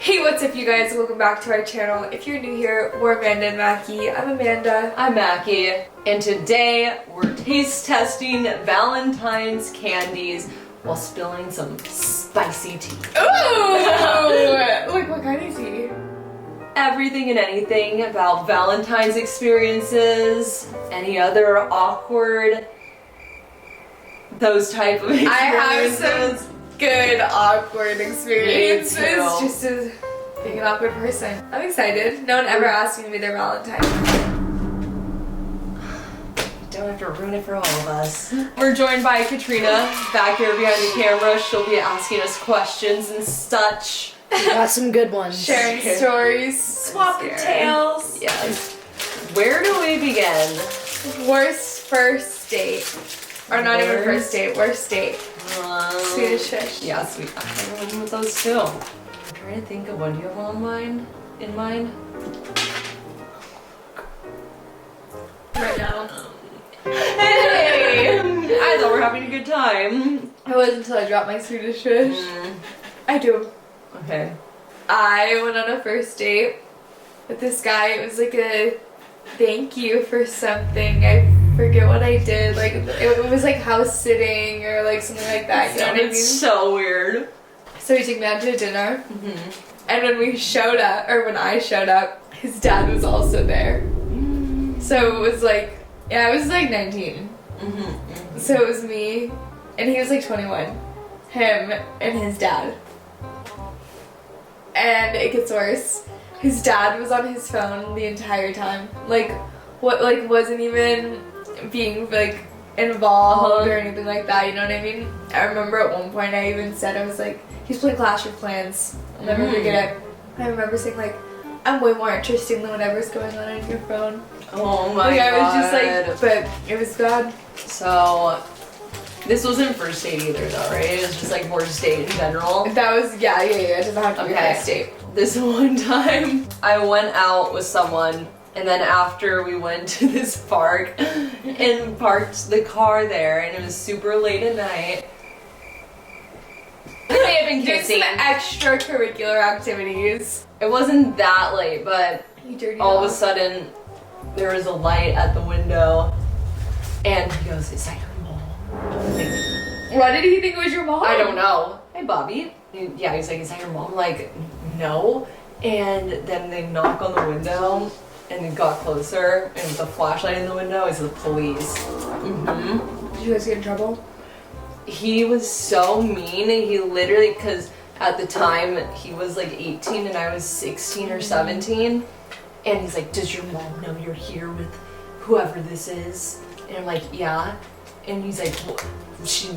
Hey, what's up you guys? Welcome back to our channel. If you're new here, we're Amanda and Mackie. I'm Amanda. I'm Mackie. And today we're taste testing Valentine's candies while spilling some spicy tea. Ooh! Like what kind of tea? Everything and anything about Valentine's experiences, any other awkward, those type of experiences. I have some good awkward experiences. Me too. Just as being an awkward person. I'm excited. No one ever asked me to be their Valentine. Don't have to ruin it for all of us. We're joined by Katrina back here behind the camera. She'll be asking us questions and such. Got some good ones. Sharing stories, swapping tales. Yes. Where do we begin? Worst first date. Or not even first date, worst date. Swedish fish. Yeah, sweet. I have one with those too. I'm trying to think of one. Do you have one in mind? Right now. Hey! I thought we were having a good time. It wasn't until I dropped my Swedish fish. I do. Okay. I went on a first date with this guy. It was like a thank you for something. I forget what I did. Like it was like house sitting or like something like that. You know what I mean? So weird. So he took me out to dinner, and when we showed up, or when I showed up, his dad was also there. So it was like, yeah, I was like 19. So it was me, and he was like 21. Him and his dad. And it gets worse. His dad was on his phone the entire time. Like, wasn't even being like involved or anything like that, you know what I mean? I remember at one point I even said, I was like, he's playing Clash of Clans. I'll never forget it. I remember saying like, I'm way more interesting than whatever's going on your phone. Oh my god. I was just like, but it was bad. So, this wasn't first date either though, right? It was just like first date in general. That was, yeah, it doesn't have to be first date. This one time, I went out with someone, and then after we went to this park and parked the car there, and it was super late at night. We may have been kissing. Did some extracurricular activities. It wasn't that late, but all of a sudden there was a light at the window, and he goes, "Is that your mom?" Why did he think it was your mom? I don't know. Hey, Bobby. Yeah, he's like, "Is that your mom?" Like, no. And then they knock on the window, and it got closer, and with the flashlight in the window is the police. Did you guys get in trouble? He was so mean. He literally, because at the time he was like 18 and I was 16 or 17, and he's like, "Does your mom know you're here with whoever this is?" And I'm like, "Yeah." And he's like,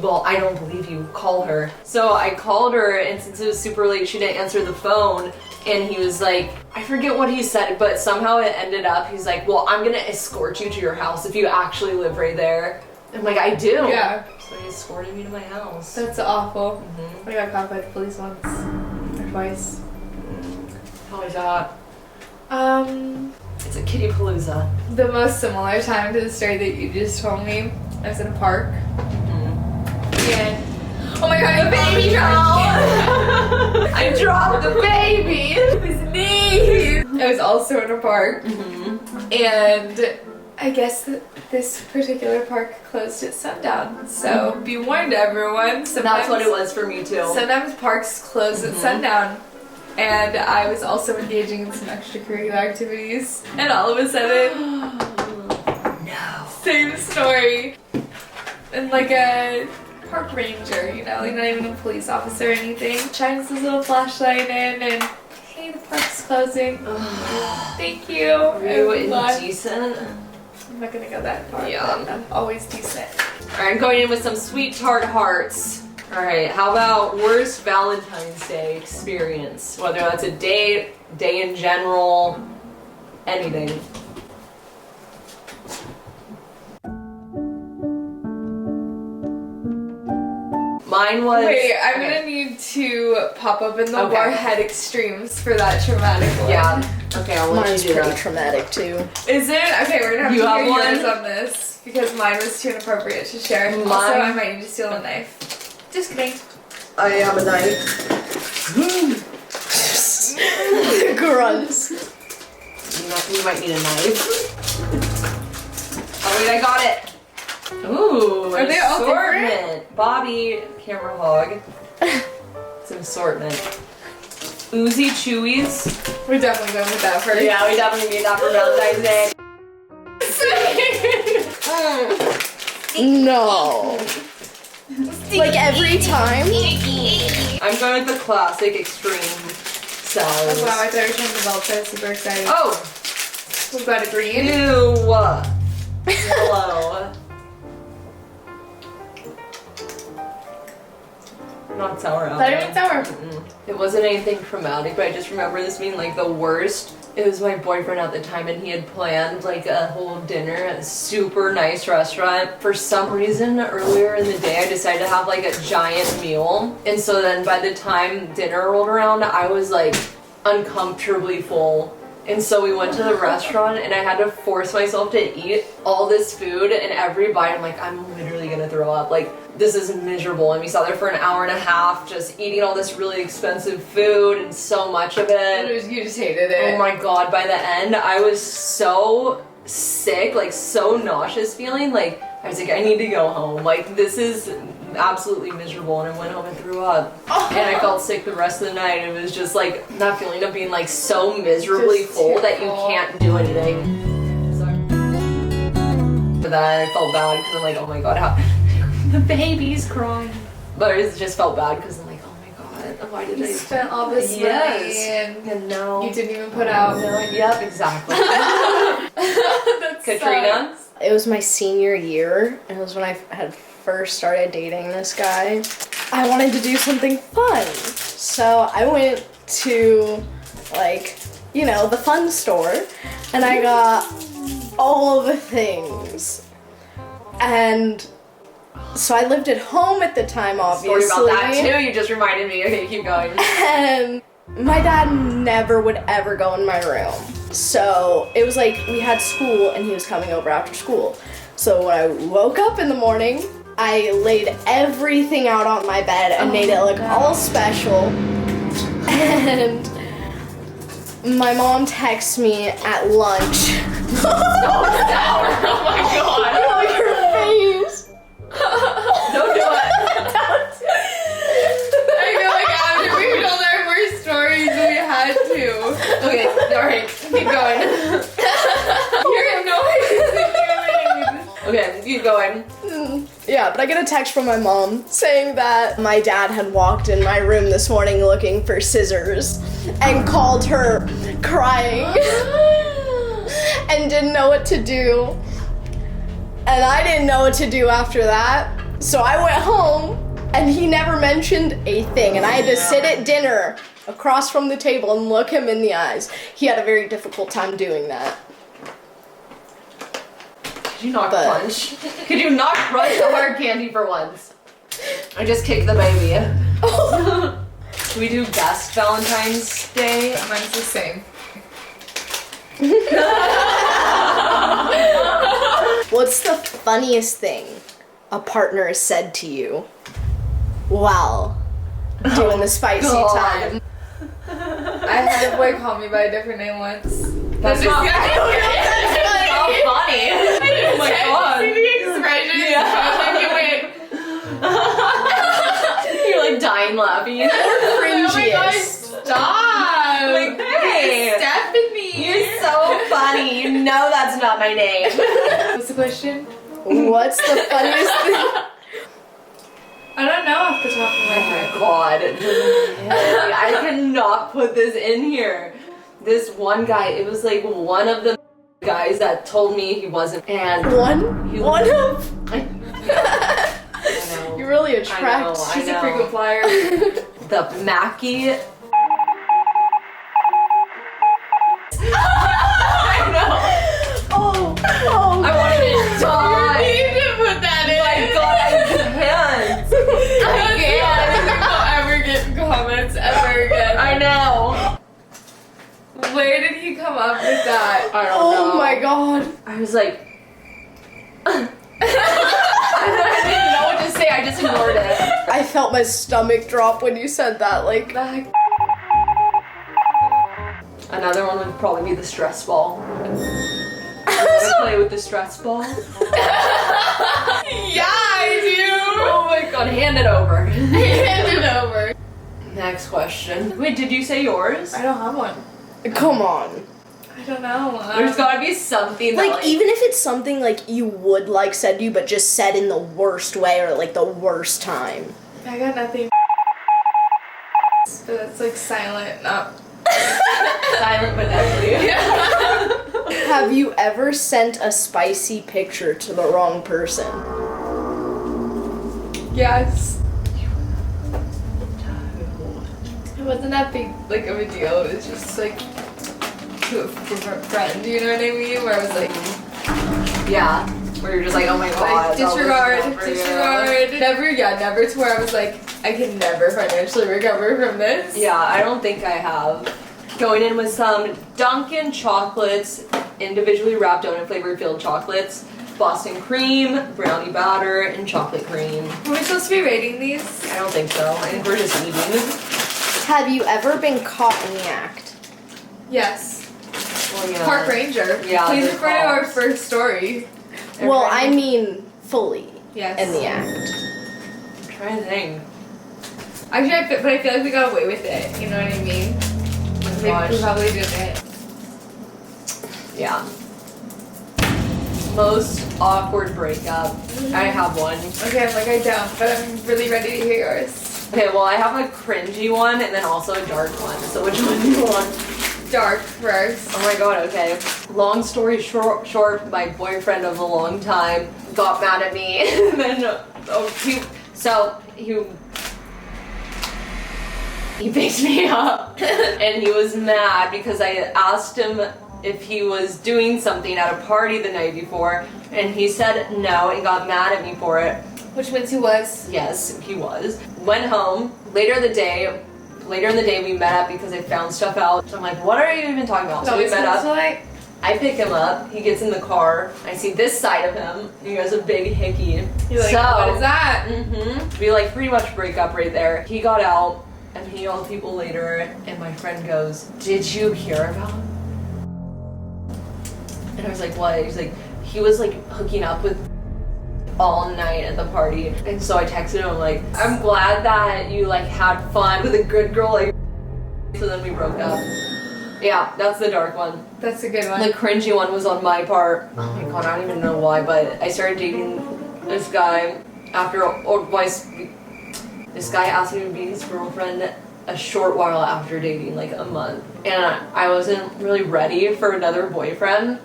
well, I don't believe you. Call her. So I called her, and since it was super late, she didn't answer the phone. And he was like, I forget what he said, but somehow it ended up, he's like, well, I'm gonna escort you to your house if you actually live right there. I'm like, I do. Yeah. So he escorted me to my house. That's awful. I got caught by the police once. Or twice. How was that? It's a kitty palooza. The most similar time to the story that you just told me, I was in a park. And oh my god, the baby dropped! I dropped the baby! His knee! I was also in a park. And I guess that this particular park closed at sundown. So be warned, everyone. That's what it was for me too. Sometimes parks close at sundown. And I was also engaging in some extracurricular activities. And all of a sudden, No. same story. And like a park ranger, you know, like not even a police officer or anything, shines his little flashlight in and, hey, the park's closing. Thank you. Are you indecent? I'm not gonna go that far. Yeah. But I'm always decent. Alright, I'm going in with some sweet tart hearts. Alright, how about worst Valentine's Day experience? Whether that's a date, day in general, anything. Mine was... Wait, I'm gonna need to pop up in the warhead extremes for that traumatic one. Yeah. Okay, I'll let Mine's you do pretty that. traumatic too. Is it? Okay, we're gonna have You to have hear one? yours on this because mine was too inappropriate to share. Also, Mine- I might need to steal a knife. Just kidding. I am a knife. Grunts. We might need a knife. Oh wait, I got it. Ooh, Are they all assortment. Bobby, camera hog. It's an assortment. Oozy Chewies. We're definitely going with that first. Yeah, we definitely need that for Valentine's Day. No. Like every time? I'm going with the classic extreme cells. Oh, wow, I thought you were trying to develop that. Super excited. Oh! Was that a green? Ew! Hello. Not sour Not even sour. It wasn't anything traumatic, but I just remember this being like the worst. It was my boyfriend at the time, and he had planned like a whole dinner at a super nice restaurant. For some reason, earlier in the day, I decided to have like a giant meal. And so then by the time dinner rolled around, I was like uncomfortably full. And so we went to the restaurant, and I had to force myself to eat all this food, and every bite I'm like, I'm literally gonna throw up. Like, this is miserable. And we sat there for an hour and a half just eating all this really expensive food and so much of it. You just hated it. Oh my god, by the end, I was so sick, like so nauseous feeling. Like, I was like, I need to go home. Like, this is absolutely miserable. And I went home and threw up. And I felt sick the rest of the night. It was just like that feeling of being like so miserably Just full that you full. can't do anything. So, for that, I felt bad because I'm like, oh my god, how the baby's crying. But I just felt bad because I'm like, oh my god, why did You I spent all this Yes. money and now and you didn't even put out. No, yep, exactly. That Katrina? sucks. It was my senior year. It was when I had first started dating this guy. I wanted to do something fun. So I went to, like, you know, the fun store, and I got all the things. And so I lived at home at the time, obviously. Story about that too, you just reminded me. Okay, keep going. And my dad never would ever go in my room. So it was like we had school and he was coming over after school. So when I woke up in the morning, I laid everything out on my bed and made it look all special. And my mom texts me at lunch. Oh my god. Oh, your face. Don't do it. I feel like after we told our worst stories, we had to. Okay, alright, keep going. You're annoying. Okay, keep going. Yeah, but I get a text from my mom saying that my dad had walked in my room this morning looking for scissors and called her crying and didn't know what to do. And I didn't know what to do after that. So I went home and he never mentioned a thing. And I had to sit at dinner across from the table and look him in the eyes. He had a very difficult time doing that. Could you not crunch? Could you not crunch the hard candy for once? I just kicked the baby. Can we do best Valentine's Day? Mine's the same. What's the funniest thing a partner has said to you while doing the spicy time? I had a boy call me by a different name once. That's not funny. Oh my god. See the expression? Yeah. You're like dying laughing. Oh my gosh, Cringiest. stop! Like, hey. Stephanie! You're so funny. You know that's not my name. What's the question? What's the funniest thing? I don't know off the top of my head. God. I cannot put this in here. This one guy, it was like one of the guys that told me he wasn't. And One of? I know. You really I attract. know. She's a frequent flyer. The Mackie. I know. Oh. I wanted to die. You need to put that in. My God, I can't. I can't. We'll ever get comments ever again. I know. Where did he come up with that? I don't know. Oh my god. I was like, I didn't know what to say. I just ignored it. I felt my stomach drop when you said that. Like, And Another one would probably be the stress ball. I play with the stress ball. Yeah, I do. Oh my god, hand it over. Hand it over. Next question. Wait, did you say yours? I don't have one. Come on. I don't know. There's gotta be something that, Like, even if it's something, like, you would, like, said to you, but just said in the worst way or, like, the worst time. I got nothing. But it's like silent, not silent but deadly. Have you ever sent a spicy picture to the wrong person? Yes. It wasn't that big, like, of a deal. It was just like to a friend, you know what I mean? Where I was like, Yeah. Where you're just like, oh my god. like disregard. Never to where I was like, I can never financially recover from this. Yeah, I don't think I have. Going in with some Dunkin' chocolates, individually wrapped donut flavored filled chocolates, Boston cream, brownie batter, and chocolate cream. Are we supposed to be rating these? I don't think so. I think we're just eating. Have you ever been caught in the act? Yes. Well, yeah. Park Ranger. Yeah, Please they're refer to our called. first story. Well, I mean, fully Yes. in the act. I'm trying to think. Actually, but I feel like we got away with it. You know what I mean? We probably didn't. Yeah. Most awkward breakup. I have one. Okay, I'm like, I don't, but I'm really ready to hear yours. Okay, well, I have a cringy one and then also a dark one. So which one do you want? Dark first. Oh my god, okay. Long story short, my boyfriend of a long time got mad at me. And then, he picked me up and he was mad because I asked him if he was doing something at a party the night before, and he said no and got mad at me for it. Which means he was. Yes, he was. Went home. Later in the day we met up because I found stuff out. So I'm like, what are you even talking about? So we met up. I pick him up. He gets in the car. I see this side of him. He has a big hickey. You're like, what is that? We like pretty much break up right there. He got out and he yelled at people later, and my friend goes, did you hear about him? And I was like, what? He's like, he was like hooking up with all night at the party. And so I texted him like, I'm glad that you like had fun with a good girl like. So then we broke up. Yeah, that's the dark one. That's a good one. The cringy one was on my part. Oh my god, I don't even know why, but I started dating this guy this guy asked me to be his girlfriend a short while after dating, like a month. And I wasn't really ready for another boyfriend.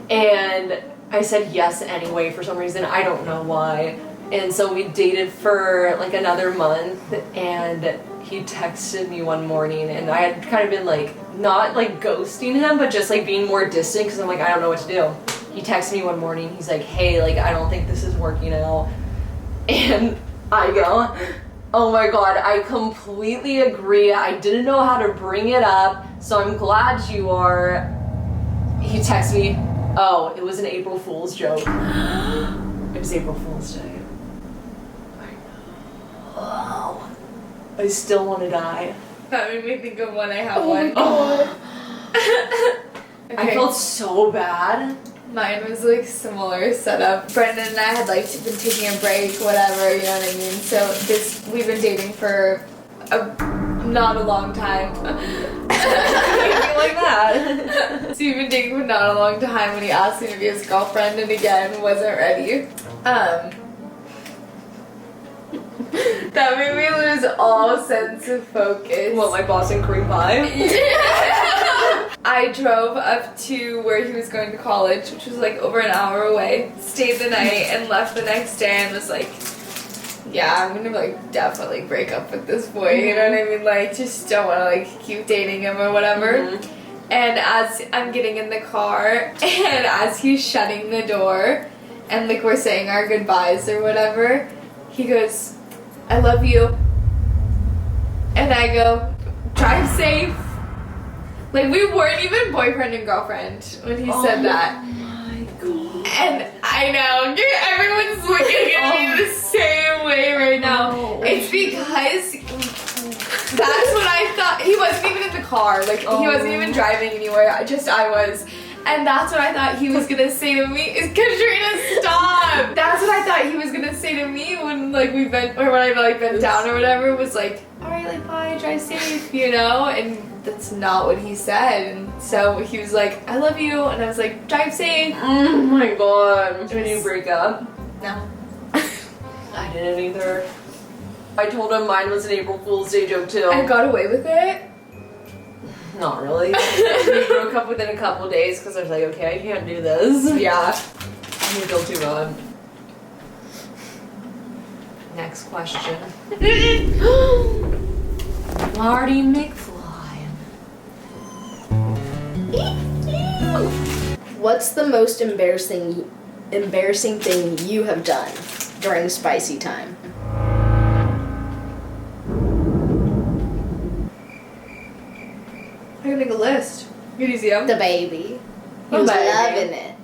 And I said yes anyway for some reason. I don't know why. And so we dated for like another month, and he texted me one morning, and I had kind of been like, not like ghosting him, but just like being more distant because I'm like, I don't know what to do. He texted me one morning, he's like, hey, like, I don't think this is working out. And I go, oh my god, I completely agree. I didn't know how to bring it up, so I'm glad you are. He texted me, oh, it was an April Fool's joke. It was April Fool's Day. Oh, I still want to die. That made me think of when I have Oh one. my god. Okay. I felt so bad. Mine was like similar setup. Brendan and I had like been taking a break, whatever, you know what I mean? So we've been dating for not a long time. Like that. So we've been dating for not a long time when he asked me to be his girlfriend, and again, wasn't ready. That made me lose all sense of focus. What, my Boston cream pie? I drove up to where he was going to college, which was like over an hour away, stayed the night, and left the next day, and was like, yeah, I'm gonna like definitely break up with this boy, you know what I mean? Like, just don't wanna like keep dating him or whatever. And as I'm getting in the car, and as he's shutting the door, and like we're saying our goodbyes or whatever, he goes, I love you. And I go, drive safe. Like, we weren't even boyfriend and girlfriend when he said that. Oh my god. And I know, everyone's looking at me the same way right now. Oh. It's because That's what I thought. He wasn't even in the car. Like, he wasn't even driving anywhere. I was. And that's what I thought he was gonna say to me. Is Katrina, stop! That's what I thought he was gonna say to me when like we've been, or when I've like been down or whatever. Was like, all right, like bye, drive safe, you know. And that's not what he said. And so he was like, I love you, and I was like, drive safe. Oh my god. Did you break up? No. I didn't either. I told him mine was an April Fool's Day joke too. I got away with it. Not really. We broke up within a couple days because I was like, okay, I can't do this. Yeah. I feel too bad. Next question. Marty McFly. What's the most embarrassing thing you have done during spicy time? I can make a list. Good easy. The baby. He The was baby. loving it.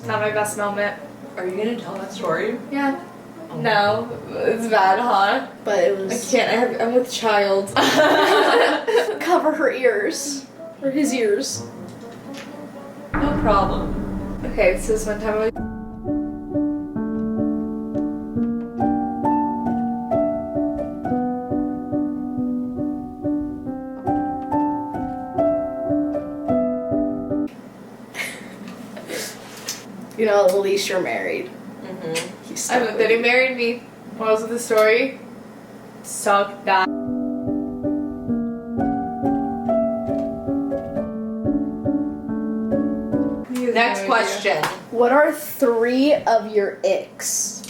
Not my best moment. Are you gonna tell that story? Yeah. No, it's bad, huh? But it I was can't. I'm with child. cover her ears. Or his ears. No problem. Okay, so this one time I was. You know, at least you're married. Mm-hmm. He's I stuck that he with married me. What was the story? Suck that. Next question. you. What are 3 of your icks?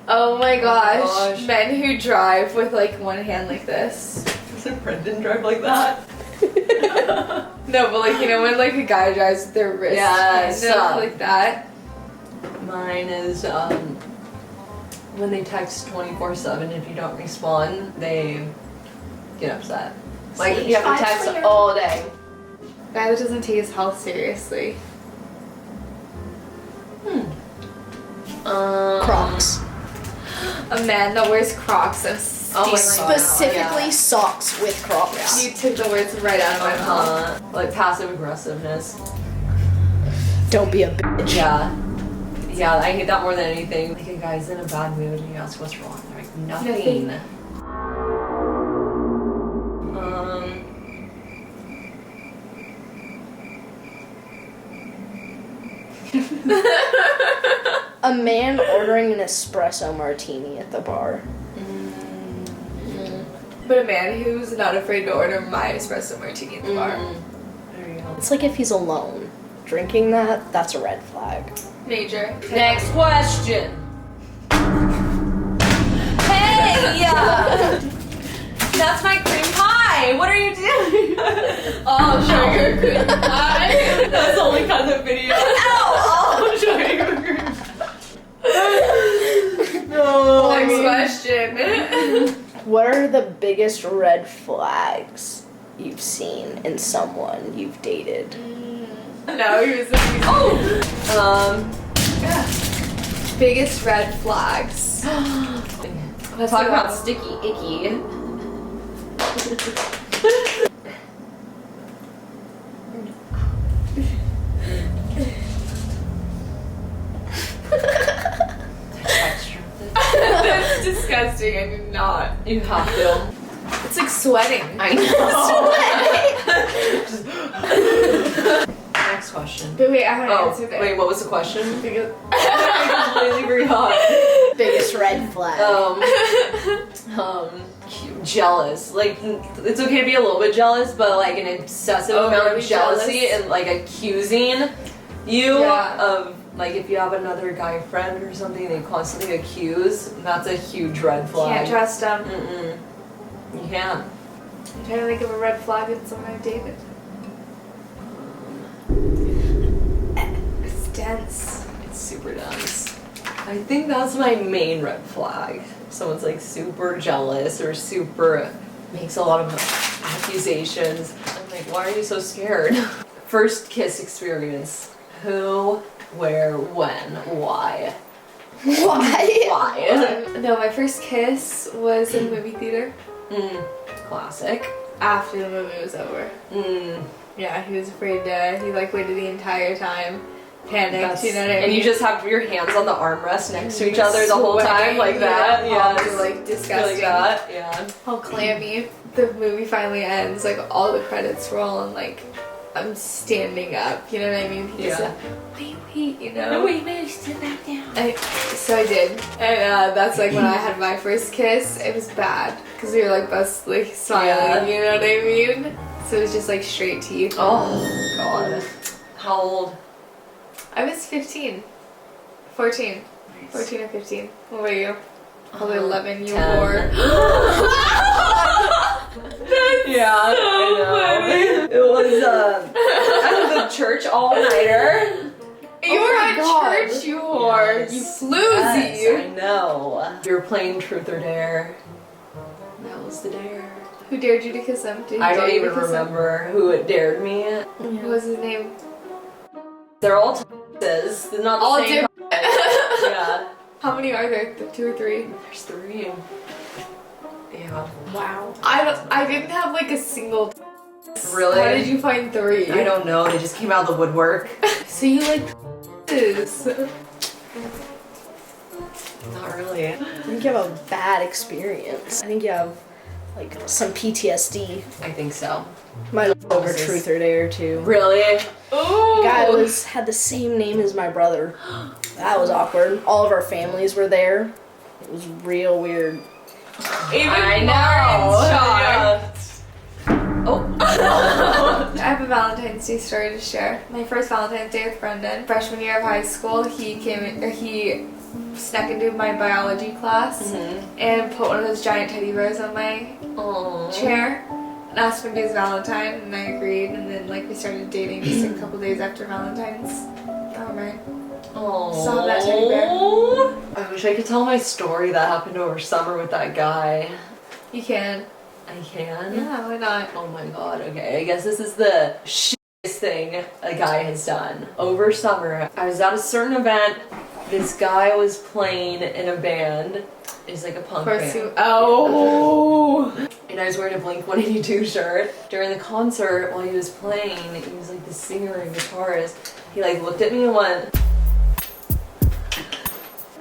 Oh my gosh. gosh. Men who drive with like one hand like this. Doesn't Brendan drive like that? No, but like, you know, when like a guy drives with their wrist Yes. kind of like that. Mine is when they text 24/7. If you don't respond, they get upset. Like if you have to text all day. Guy that doesn't take his health seriously. Crocs. A man that wears Crocs and Oh my stealing. God. Specifically yeah. socks with Crocs. You took the words right out of my mouth. Like passive aggressiveness. Don't be a bitch. Yeah. Yeah, I hate that more than anything. Like a guy's in a bad mood and you ask what's wrong. They're like, nothing. A man ordering an espresso martini at the bar. But a man who's not afraid to order my espresso martini at the bar. There you go. It's like if he's alone. Drinking that's a red flag. Major. Next question. Hey! That's my cream pie! What are you doing? Oh, sugar cream pie. That's the only kind of video. Ow! Oh, sugar cream pie. No. Next question. What are the biggest red flags you've seen in someone you've dated? No, he was the biggest red flags. Let's talk about sticky icky. That's disgusting. I did not. You have to. It's like sweating. I know. Next question. But wait, I haven't Oh, answered it. wait, what was the question? Because I completely forgot. Biggest red flag. Jealous. Like, it's okay to be a little bit jealous, but like an excessive amount of jealousy jealous. and like accusing you Yeah. of, like, if you have another guy friend or something, they constantly accuse. That's a huge red flag. can't trust him. You can't. I'm trying to think of a red flag in someone I've dated. It's dense. It's super dense. I think that's my main red flag. Someone's like super jealous or super makes a lot of accusations. I'm like, why are you so scared? First kiss experience. Who, where, when, why? Why? Why? No, my first kiss was in the movie theater. Classic. After the movie was over. Yeah, he was afraid to. He like waited the entire time, panicked. You know what I mean? And you just have your hands on the armrest next to each other the whole time, like that. Yeah, it's like disgusting. like that. Yeah. All clammy. The movie finally ends. Like all the credits roll, and like I'm standing up. You know what I mean? He just said, wait, you know. Wait, no, sit back down. So I did, and that's like when I had my first kiss. It was bad because we were like both like smiling. You know what I mean? So it was just like straight teeth. Oh god. How old? I was 15. 14. Nice. 14 or 15. What were you? Probably 11. You 10. were. Yeah, I know. It was at the church all-nighter. You were at church, you whore. Yes. You floozy. Yes, I know. We were playing Truth or Dare. That was the dare. Who dared you to kiss him? Did he I don't dare you even to kiss him? remember who it dared me. What was his name? They're all Texas. They're not the All same. different. Yeah. How many are there? 2 or 3? There's 3. Yeah. Wow. I didn't have like a single. Really? How did you find 3? I don't know. They just came out of the woodwork. So you like this? Not really. I think you have a bad experience. I think you have like some PTSD. I think so. Mine was over Truth or Dare too. Really? Oh. Guy had the same name as my brother. That was awkward. All of our families were there. It was real weird. Even I know. Lauren's Yeah. Oh. I have a Valentine's Day story to share. My first Valentine's Day with Brendan, freshman year of high school, he snuck into my biology class and put one of those giant teddy bears on my chair and asked me to be his Valentine, and I agreed, and then like we started dating just a couple days after Valentine's. Oh man. Saw that teddy bear. I wish I could tell my story that happened over summer with that guy. You can. I can? Yeah, why not? Oh my god, okay. I guess this is the shittiest thing a guy has done. Over summer, I was at a certain event. This guy was playing in a band. It's like a punk band. And I was wearing a Blink-182 shirt. During the concert, while he was playing, he was like the singer and guitarist. He like looked at me and went.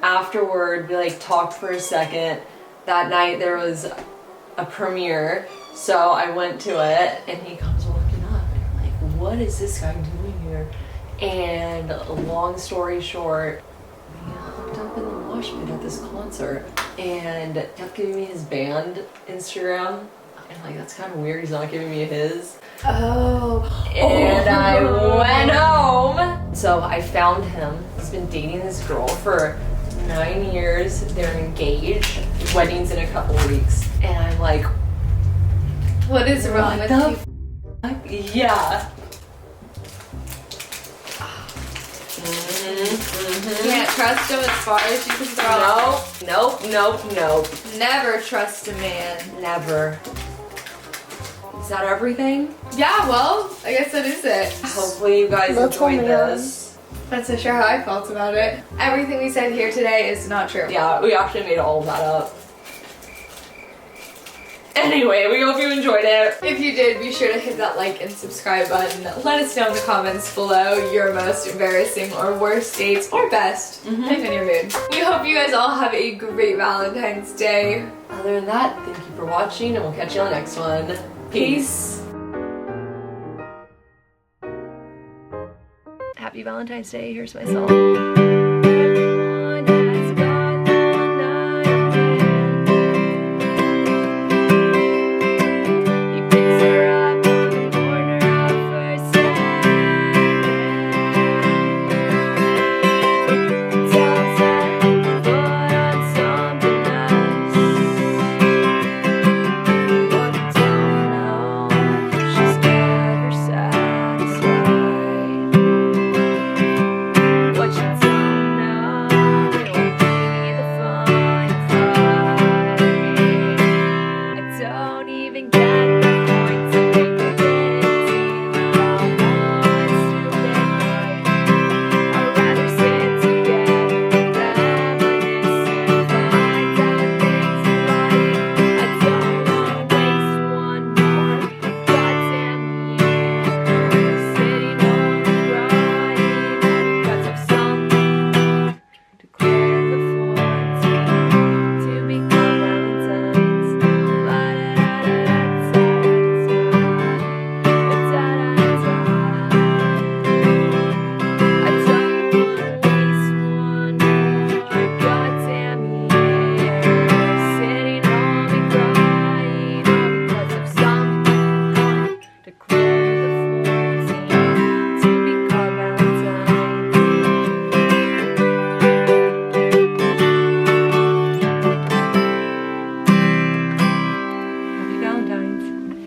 Afterward, we like talked for a second. That night there was a premiere, so I went to it, and he comes walking up, and I'm like, what is this guy doing here? And long story short, we hooked up in the mosh pit at this concert, and kept giving me his band Instagram, and like, that's kind of weird, he's not giving me his. And I went home. So I found him. He's been dating this girl for 9 years. They're engaged. Wedding's in a couple weeks. And I'm like, What is wrong with you? yeah. Can't trust him as far as you can throw. Nope. Never trust a man. Never. Is that everything? Yeah, well, I guess that is it. Hopefully you guys enjoyed this. That's not sure how I felt about it. Everything we said here today is not true. Yeah, we actually made all of that up. Anyway, we hope you enjoyed it. If you did, be sure to hit that like and subscribe button. Let us know in the comments below your most embarrassing or worst dates or best, depending on your mood. We hope you guys all have a great Valentine's Day. Other than that, thank you for watching, and we'll catch you on the next one. Peace. Happy Valentine's Day. Here's my song.